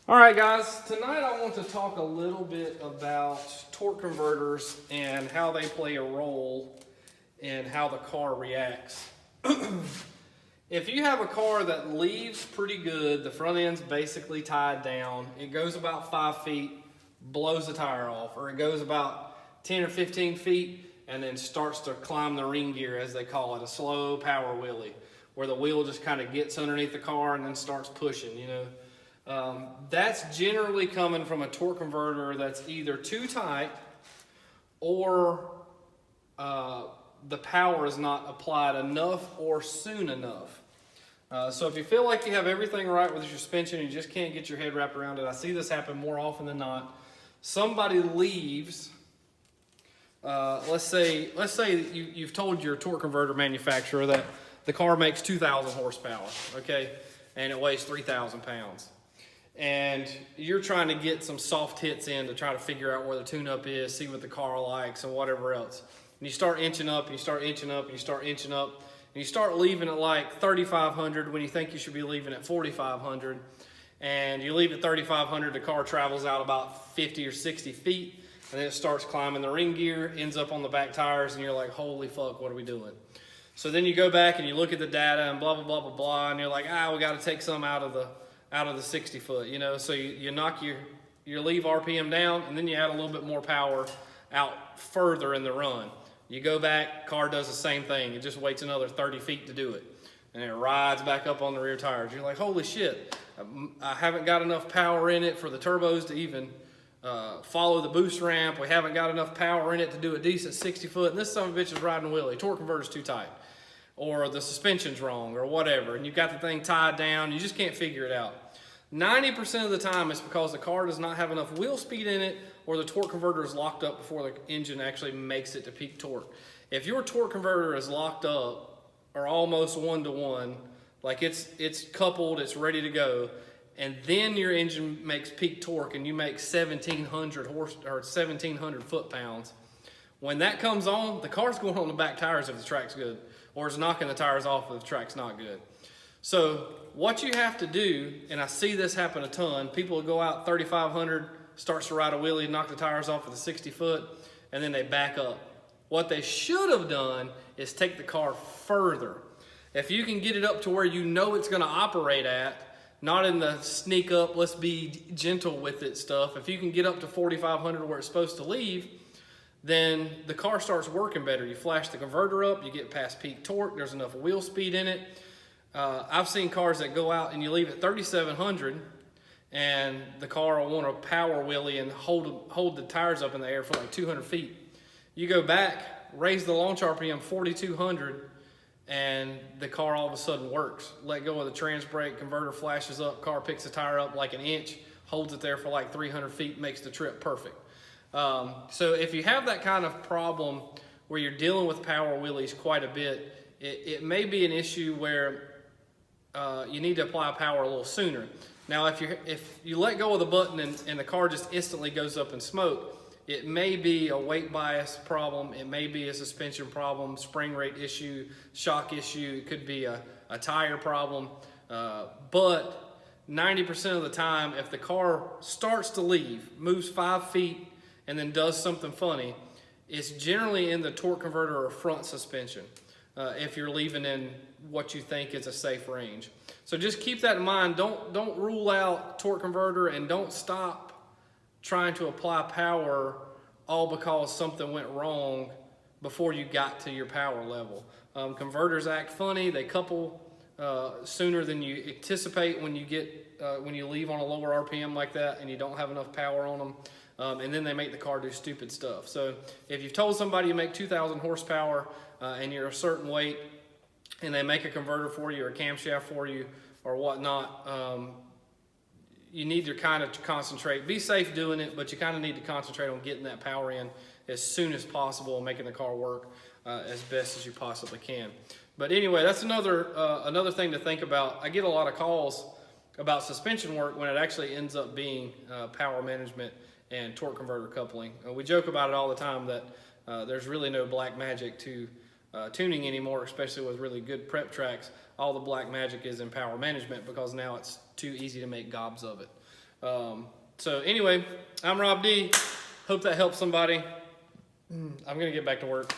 All right, guys, tonight I want to talk a little bit about torque converters and how they play a role in how the car reacts. If you have a car that leaves pretty good, the front end's basically tied down, it goes about 5 feet, blows the tire off, or it goes about 10 or 15 feet and then starts to climb the ring gear, as they call it, a slow power wheelie, where the wheel just kind of gets underneath the car and then starts pushing, That's generally coming from a torque converter that's either too tight or the power is not applied enough or soon enough. So if you feel like you have everything right with your suspension and you just can't get your head wrapped around it, I see this happen more often than not. Somebody leaves, let's say you've told your torque converter manufacturer that the car makes 2,000 horsepower, okay, and it weighs 3,000 pounds. And you're trying to get some soft hits in to try to figure out where the tune-up is, see what the car likes, and whatever else. And you start inching up, and you start inching up, and you start inching up, and you start leaving at like 3,500 when you think you should be leaving at 4,500. And you leave at 3,500, the car travels out about 50 or 60 feet, and then it starts climbing the ring gear, ends up on the back tires, and you're like, holy fuck, what are we doing? So then you go back and you look at the data and blah, blah, blah, blah, blah, and you're like, we got to take some out of the 60 foot, so you knock your leave RPM down, and then you add a little bit more power out further in the run. You go back, car does the same thing. It just waits another 30 feet to do it. And it rides back up on the rear tires. You're like, holy shit, I haven't got enough power in it for the turbos to even follow the boost ramp. We haven't got enough power in it to do a decent 60 foot. And this son of a bitch is riding a wheelie. Torque converter's too tight. Or the suspension's wrong, or whatever. And you've got the thing tied down. You just can't figure it out. 90% of the time it's because the car does not have enough wheel speed in it, or the torque converter is locked up before the engine actually makes it to peak torque. If your torque converter is locked up or almost 1-to-1, like it's coupled, it's ready to go, and then your engine makes peak torque and you make 1,700 or 1,700 foot-pounds, when that comes on, the car's going on the back tires if the track's good, or it's knocking the tires off if the track's not good. So what you have to do, and I see this happen a ton, people will go out 3,500, starts to ride a wheelie, knock the tires off with a 60 foot, and then they back up. What they should have done is take the car further. If you can get it up to where you know it's gonna operate at, not in the sneak up, let's be gentle with it stuff. If you can get up to 4,500 where it's supposed to leave, then the car starts working better. You flash the converter up, you get past peak torque, there's enough wheel speed in it. I've seen cars that go out and you leave at 3,700 and the car will want to power wheelie and hold the tires up in the air for like 200 feet. You go back, raise the launch RPM 4,200 and the car all of a sudden works. Let go of the trans brake, converter flashes up, car picks the tire up like an inch, holds it there for like 300 feet, makes the trip perfect. So if you have that kind of problem where you're dealing with power wheelies quite a bit, it may be an issue where you need to apply power a little sooner. Now, if you let go of the button and the car just instantly goes up in smoke, it may be a weight bias problem. It may be a suspension problem, spring rate issue, shock issue. It could be a tire problem. But 90% of the time, if the car starts to leave, moves 5 feet, and then does something funny, it's generally in the torque converter or front suspension. If you're leaving in what you think is a safe range. So just keep that in mind. Don't rule out torque converter, and don't stop trying to apply power all because something went wrong before you got to your power level. Converters act funny. They couple sooner than you anticipate when you leave on a lower RPM like that and you don't have enough power on them. And then they make the car do stupid stuff. So if you've told somebody you make 2,000 horsepower and you're a certain weight, and they make a converter for you or a camshaft for you or whatnot, you need to kind of concentrate. Be safe doing it, but you kind of need to concentrate on getting that power in as soon as possible and making the car work as best as you possibly can. But anyway, that's another thing to think about. I get a lot of calls about suspension work when it actually ends up being power management and torque converter coupling. We joke about it all the time that there's really no black magic to tuning anymore, especially with really good prep tracks. All the black magic is in power management because now it's too easy to make gobs of it. So anyway, I'm Rob D. Hope that helps somebody. I'm gonna get back to work.